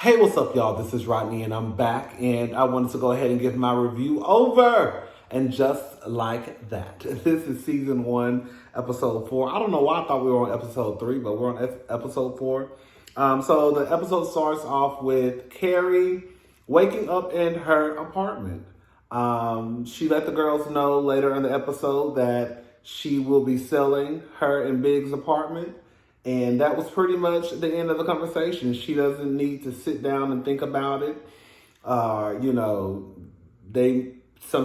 Hey, what's up, y'all? This is Rodney, and I'm back, and I wanted to go ahead and give my review over. And just like that, this is season 1, episode 4. I don't know why I thought we were on episode 3, but we're on episode 4. So the episode starts off with Carrie waking up in her apartment. She let the girls know later in the episode that she will be selling her and Big's apartment. And that was pretty much the end of the conversation. She doesn't need to sit down and think about it. Some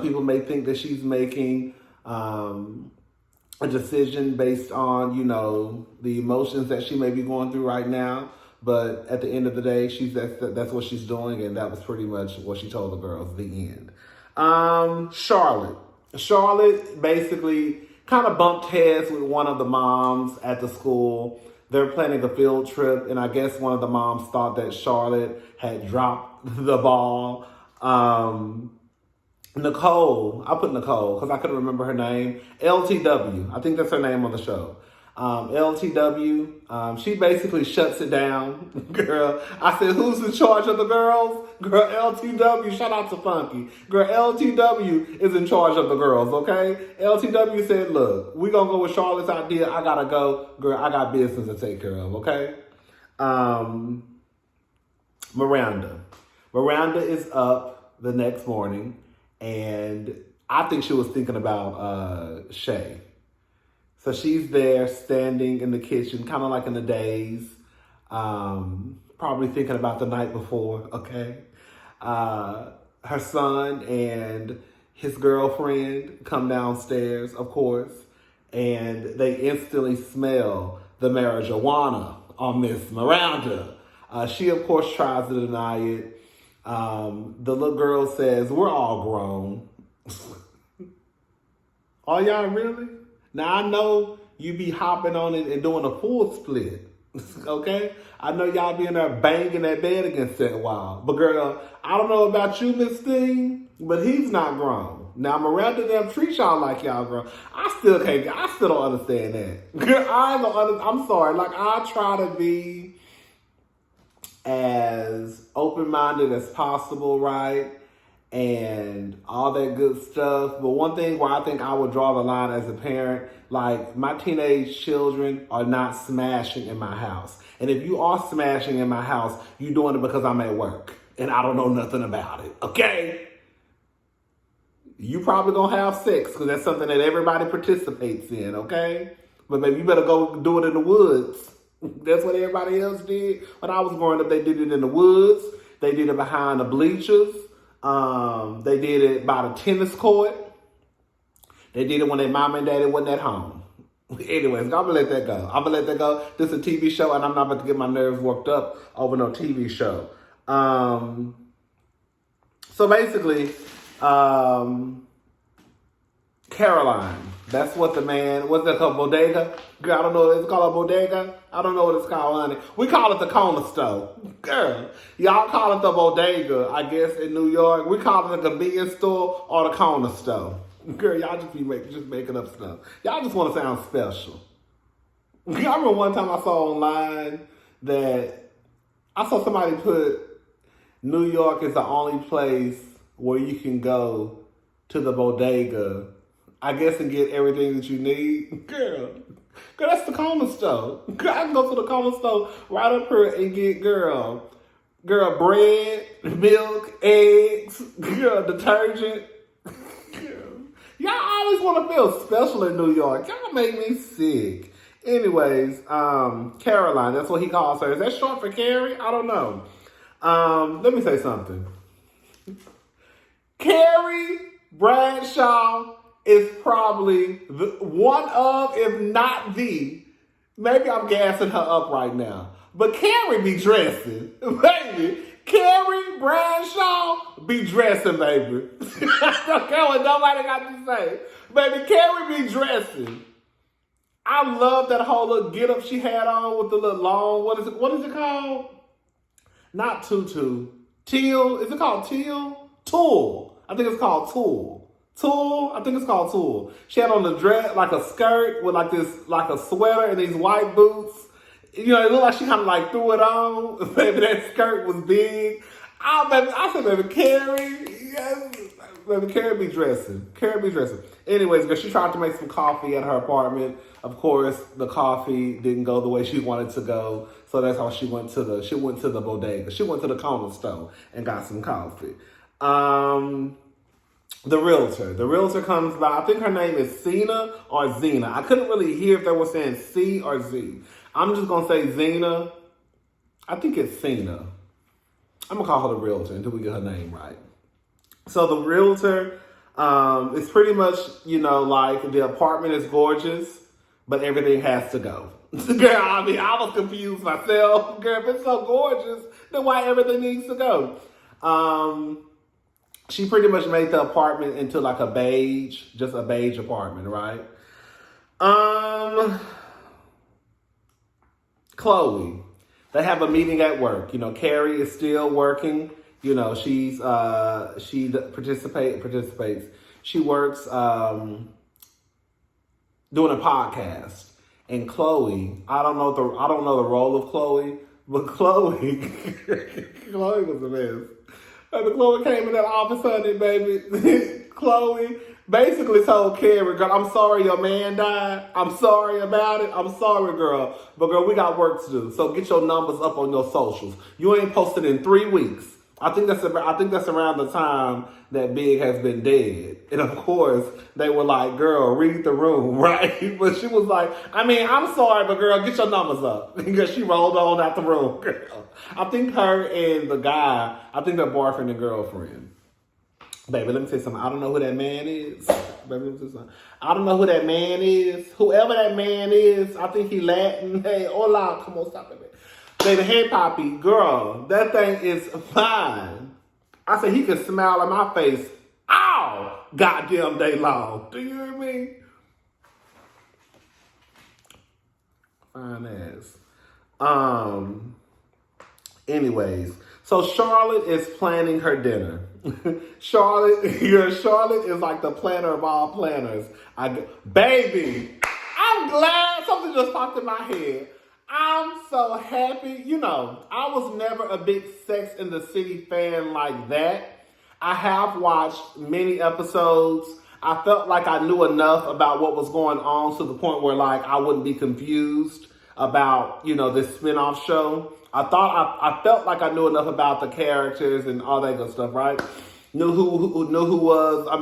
people may think that she's making a decision based on, the emotions that she may be going through right now. But at the end of the day, that's what she's doing, and that was pretty much what she told the girls. The end. Charlotte basically kind of bumped heads with one of the moms at the school. They're planning a field trip, and I guess one of the moms thought that Charlotte had dropped the ball. Nicole, I put Nicole because I couldn't remember her name. LTW, I think that's her name on the show. LTW, she basically shuts it down. Girl, I said, who's in charge of the girls? Girl, LTW, shout out to Funky. Girl, LTW is in charge of the girls, okay? LTW said, look, we gonna go with Charlotte's idea. I gotta go. Girl, I got business to take care of, okay? Miranda is up the next morning, and I think she was thinking about Shay. So she's there standing in the kitchen, kind of like in a daze, probably thinking about the night before, okay? Her son and his girlfriend come downstairs, of course, and they instantly smell the marijuana on Miss Miranda. She, of course, tries to deny it. The little girl says, we're all grown. Are y'all really? Now, I know you be hopping on it and doing a full split, okay? I know y'all be in there banging that bed against that wall. But girl, I don't know about you, Miss Thing, but he's not grown. Now, Miranda them treat y'all like y'all grown. I still don't understand that. Girl, I'm sorry. Like, I try to be as open-minded as possible, right? And all that good stuff. But one thing where I think I would draw the line as a parent, like my teenage children are not smashing in my house. And if you are smashing in my house, you're doing it because I'm at work and I don't know nothing about it, okay? You probably gonna have sex because that's something that everybody participates in, okay? But maybe you better go do it in the woods. That's what everybody else did. When I was growing up, they did it in the woods. They did it behind the bleachers. They did it by the tennis court. They did it when their mom and daddy wasn't at home. Anyways, I'm gonna let that go. This is a TV show, and I'm not about to get my nerves worked up over no TV show. So basically, Caroline. That's what the man, what's that called, bodega? Girl, I don't know, it's called a bodega? I don't know what it's called, honey. We call it the corner store. Girl, y'all call it the bodega, I guess, in New York. We call it the convenience store or the corner store. Girl, y'all just be making up stuff. Y'all just want to sound special. I remember one time I saw online that I saw somebody put New York is the only place where you can go to the bodega, I guess, and get everything that you need. Girl, that's the corner store. Girl, I can go to the corner store right up here and get, girl, bread, milk, eggs, girl, detergent. Girl, y'all always want to feel special in New York. Y'all make me sick. Anyways, Caroline, that's what he calls her. Is that short for Carrie? I don't know. Let me say something. Carrie Bradshaw is probably one of, if not the, maybe I'm gassing her up right now, but Carrie be dressing, baby. Carrie Bradshaw be dressing, baby. I don't care what nobody got to say. Baby, Carrie be dressing. I love that whole little get up she had on with the little long, what is it called? Not tutu. Teal, is it called teal? Tulle. I think it's called tulle. I think it's called tulle. She had on the dress, like a skirt with like a sweater and these white boots. You know, it looked like she kind of like threw it on. Baby, that skirt was big. I said, baby, Carrie, yes. Baby, Carrie be dressing. Carrie be dressing. Anyways, girl, she tried to make some coffee at her apartment. Of course, the coffee didn't go the way she wanted to go. So that's how she went to the bodega. She went to the corner store and got some coffee. The realtor comes by. I think her name is Cena or Zena. I couldn't really hear if they were saying C or Z. I'm just going to say Zena. I think it's Cena. I'm going to call her the realtor until we get her name right. So the realtor is pretty much, you know, like the apartment is gorgeous, but everything has to go. Girl, I mean, I was confused myself. Girl, if it's so gorgeous, then why everything needs to go? She pretty much made the apartment into like a beige apartment, right? Chloe, they have a meeting at work. You know, Carrie is still working. You know, she participates. She works doing a podcast. And Chloe, I don't know the role of Chloe, but Chloe was a mess. Baby, Chloe came in there all of a sudden, baby. Chloe basically told Carrie, girl, I'm sorry your man died. I'm sorry about it. I'm sorry, girl. But girl, we got work to do. So get your numbers up on your socials. You ain't posted in 3 weeks. I think that's around the time that Big has been dead. And of course, they were like, girl, read the room, right? But she was like, I mean, I'm sorry, but girl, get your numbers up. Because she rolled on out the room, girl. I think her and the guy, I think they're boyfriend and girlfriend. Baby, let me tell you something. I don't know who that man is. Baby, let me tell you something. I don't know who that man is. Whoever that man is, I think he Latin. Hey, hola, come on, stop it, baby. Baby, hey, Poppy, girl, that thing is fine. I said he can smile in my face all goddamn day long. Do you hear me? Fine ass. Anyways, so Charlotte is planning her dinner. Charlotte is like the planner of all planners. Baby, I'm glad something just popped in my head. I'm so happy. You know, I was never a big Sex and the City fan like that. I have watched many episodes. I felt like I knew enough about what was going on to the point where, like, I wouldn't be confused about, you know, this spinoff show. I felt like I knew enough about the characters and all that good stuff, right? Knew who was. I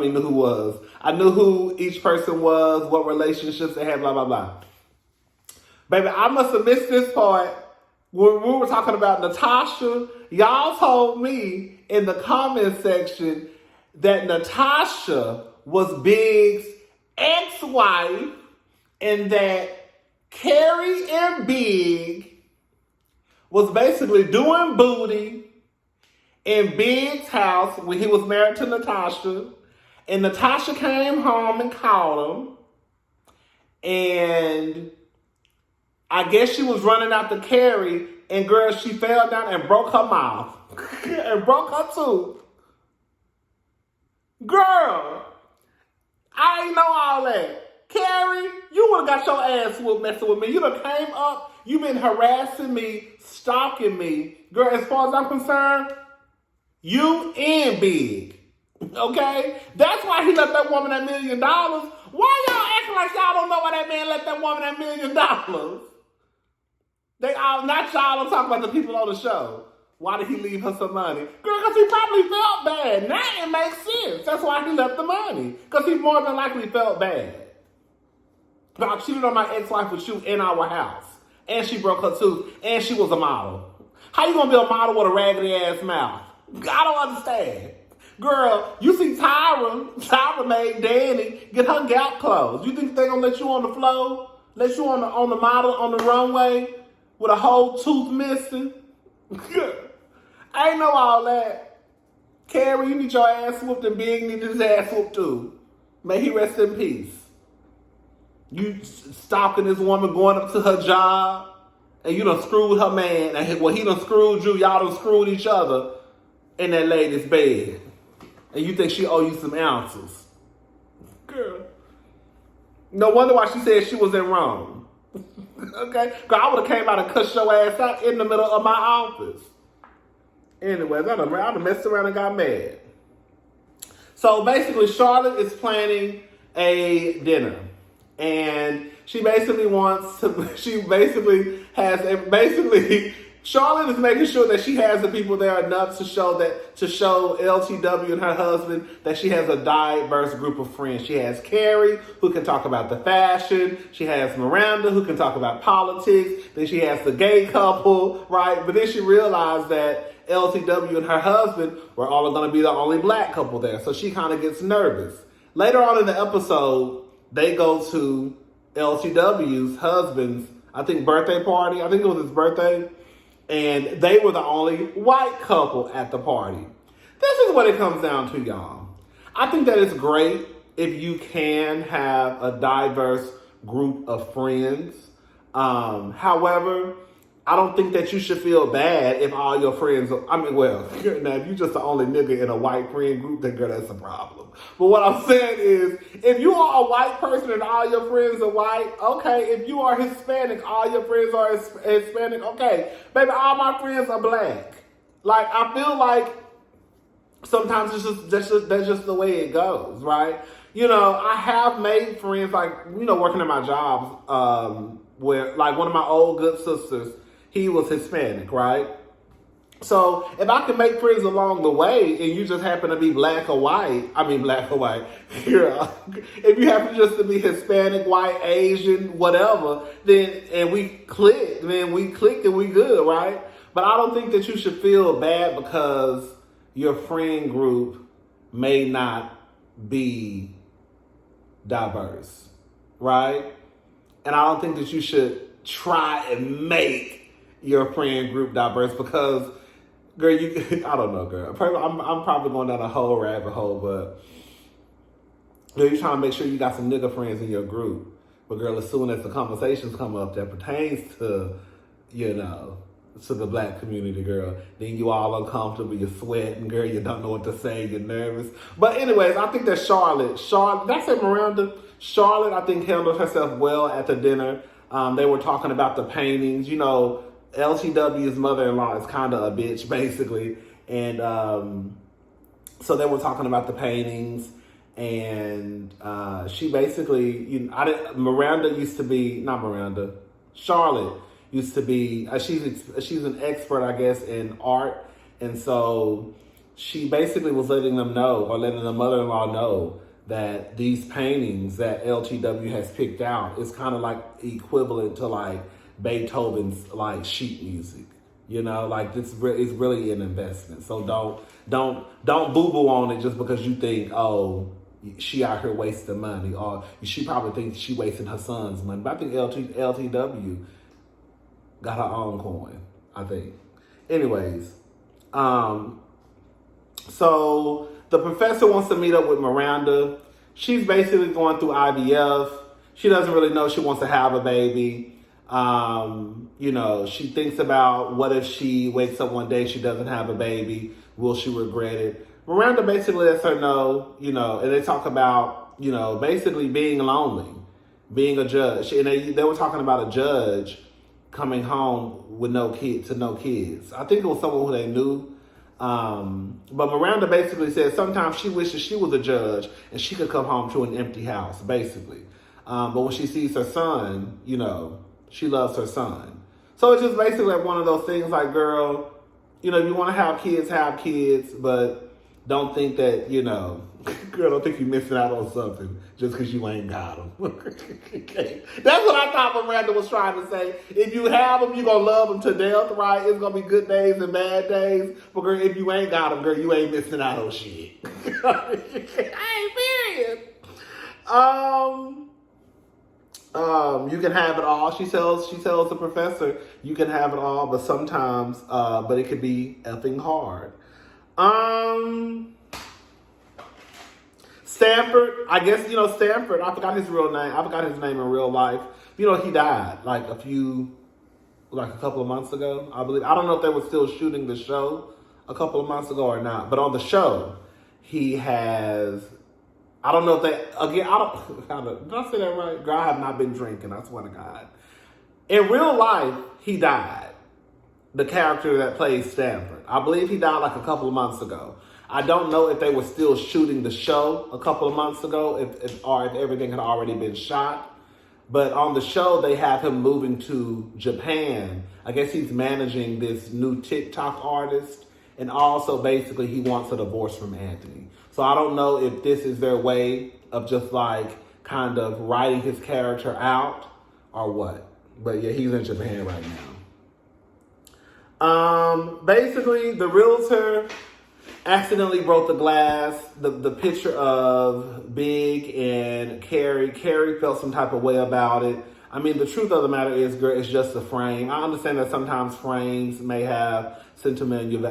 knew who each person was, what relationships they had, blah, blah, blah. Baby, I must have missed this part when we were talking about Natasha. Y'all told me in the comment section that Natasha was Big's ex-wife and that Carrie and Big was basically doing booty in Big's house when he was married to Natasha. And Natasha came home and called him. And I guess she was running out to Carrie, and girl, she fell down and broke her mouth. And broke her tooth. Girl, I ain't know all that. Carrie, you would have got your ass whooped messing with me. You done came up, you been harassing me, stalking me. Girl, as far as I'm concerned, you and Big. Okay? That's why he left that woman $1 million. Why y'all acting like y'all don't know why that man left that woman $1 million? They all, not y'all, I'm talking about the people on the show. Why did he leave her some money? Girl, because he probably felt bad. Now it makes sense. That's why he left the money. Because he more than likely felt bad. I cheated on my ex-wife with you in our house. And she broke her tooth. And she was a model. How you going to be a model with a raggedy ass mouth? I don't understand. Girl, you see Tyra made Danny get her gap closed. You think they going to let you on the floor? Let you on the model, on the runway? With a whole tooth missing? I ain't know all that. Carrie, you need your ass whooped and Big need his ass whooped too. May he rest in peace. You stalking this woman going up to her job and you done screwed her man. And well, he done screwed you. Y'all done screwed each other in that lady's bed. And you think she owe you some ounces. Girl. No wonder why she said she was in Rome. Okay? Girl, I would have came out and cussed your ass out in the middle of my office. Anyways, I'd have messed around and got mad. So basically, Charlotte is planning a dinner. And she basically Charlotte is making sure that she has the people there enough to show LTW and her husband that she has a diverse group of friends. She has Carrie, who can talk about the fashion. She has Miranda, who can talk about politics. Then she has the gay couple, right? But then she realized that LTW and her husband were all going to be the only black couple there. So she kind of gets nervous. Later on in the episode, they go to LTW's husband's, I think, birthday party. I think it was his birthday. And they were the only white couple at the party. This is what it comes down to, y'all. I think that it's great if you can have a diverse group of friends. However, I don't think that you should feel bad if all your friends now if you're just the only nigga in a white friend group, then girl, that's a problem. But what I'm saying is, if you are a white person and all your friends are white, okay. If you are Hispanic, all your friends are Hispanic, okay. Baby, all my friends are black. Like, I feel like sometimes that's just the way it goes, right? You know, I have made friends, like, you know, working at my jobs, where, like, one of my old good sisters, he was Hispanic, right? So if I can make friends along the way and you just happen to be black or white, if you happen just to be Hispanic, white, Asian, whatever, and we clicked and we good, right? But I don't think that you should feel bad because your friend group may not be diverse, right? And I don't think that you should try and make your friend group diverse because, girl, I don't know, girl. I'm probably going down a whole rabbit hole, but girl, you're trying to make sure you got some nigga friends in your group. But girl, as soon as the conversations come up that pertains to, you know, to the black community, girl, then you all uncomfortable, you're sweating, girl, you don't know what to say, you're nervous. But anyways, I think that Charlotte, did I say Miranda? Charlotte, I think, handled herself well at the dinner. They were talking about the paintings. You know, LTW's mother-in-law is kind of a bitch, basically. And so they were talking about the paintings. And she basically, Charlotte used to be, she's an expert, I guess, in art. And so she basically was letting the mother-in-law know that these paintings that LTW has picked out is kind of like equivalent to like Beethoven's like sheet music, you know, like it's really an investment. So don't boo-boo on it just because you think, oh, she out here wasting money, or she probably thinks she wasting her son's money. But I think LTW got her own coin, I think. Anyways, so the professor wants to meet up with Miranda. She's basically going through IVF. She doesn't really know she wants to have a baby. You know, she thinks about what if she wakes up one day, she doesn't have a baby. Will she regret it? Miranda basically lets her know, you know, and they talk about, you know, basically being lonely, being a judge. And they were talking about a judge coming home with no kids. I think it was someone who they knew. But Miranda basically said sometimes she wishes she was a judge and she could come home to an empty house, basically. But when she sees her son, you know, she loves her son. So it's just basically like one of those things like, girl, you know, if you want to have kids, but don't think that, you know, girl, don't think you're missing out on something just because you ain't got them. Okay. That's what I thought Miranda was trying to say. If you have them, you're going to love them to death, right? It's going to be good days and bad days. But girl, if you ain't got them, girl, you ain't missing out on shit. I ain't serious. You can have it all. She tells the professor, you can have it all, but sometimes, but it could be effing hard. Stanford, I guess, you know, Stanford, I forgot his real name. I forgot his name in real life. You know, he died like a couple of months ago, I believe. I don't know if they were still shooting the show a couple of months ago or not, but on the show, he has, I don't know if they, again, did I say that right? Girl, I have not been drinking, I swear to God. In real life, he died. The character that plays Stanford. I believe he died like a couple of months ago. I don't know if they were still shooting the show a couple of months ago, or if everything had already been shot. But on the show, they have him moving to Japan. I guess he's managing this new TikTok artist. And also, basically, he wants a divorce from Anthony. So I don't know if this is their way of just like kind of writing his character out or what. But yeah, he's in Japan right now. Basically, the realtor accidentally broke the glass. The picture of Big and Carrie. Carrie felt some type of way about it. I mean, the truth of the matter is, girl, it's just a frame. I understand that sometimes frames may have sentimental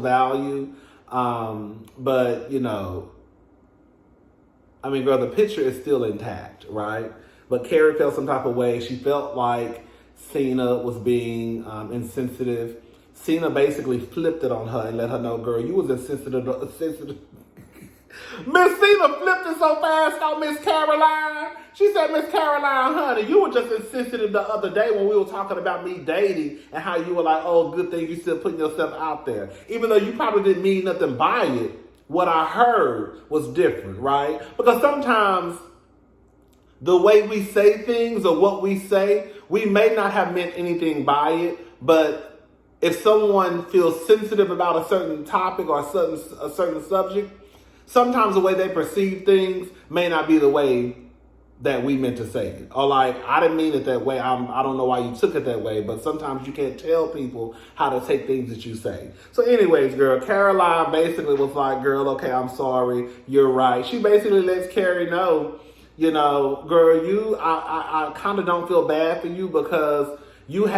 value. But, you know, I mean, girl, the picture is still intact, right? But Carrie felt some type of way. She felt like Cena was being insensitive. Cena basically flipped it on her and let her know, girl, you was insensitive. Miss Cena flipped it so fast on Miss Caroline. She said, Miss Caroline, honey, you were just insensitive the other day when we were talking about me dating and how you were like, oh, good thing you still putting yourself out there. Even though you probably didn't mean nothing by it, what I heard was different, right? Because sometimes the way we say things or what we say, we may not have meant anything by it, but if someone feels sensitive about a certain topic or a certain subject, sometimes the way they perceive things may not be the way that we meant to say it. Or like, I didn't mean it that way. I don't know why you took it that way, but sometimes you can't tell people how to take things that you say. So anyways, girl, Caroline basically was like, girl, okay, I'm sorry. You're right. She basically lets Carrie know, you know, girl, I kind of don't feel bad for you because you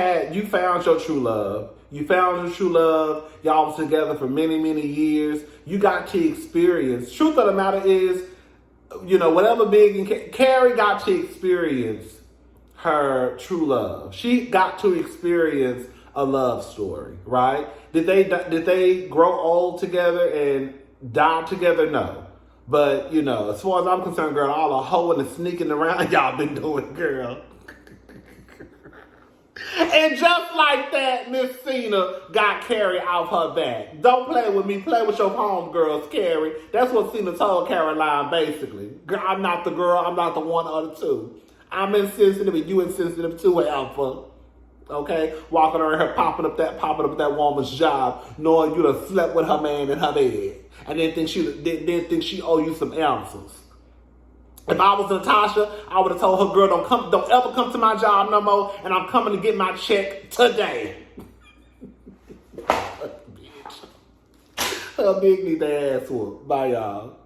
found your true love. You found your true love. Y'all was together for many, many years. You got to experience. Truth of the matter is, you know, whatever Big and Carrie got to experience her true love. She got to experience a love story, right? Did they grow old together and die together? No. But, you know, as far as I'm concerned, girl, all the hoeing and sneaking around y'all been doing, girl. And just like that, Miss Cena got Carrie off her back. Don't play with me. Play with your homegirls, Carrie. That's what Cena told Caroline, basically. Girl, I'm not the girl. I'm not the one or the two. I'm insensitive and you insensitive too, Alpha. Okay? Walking around here popping up that woman's job, knowing you done slept with her man in her bed. And then think she owe you some answers. If I was Natasha, I would have told her, girl, don't ever come to my job no more, and I'm coming to get my check today. Bitch. Her big need the ass whoop. Bye, y'all.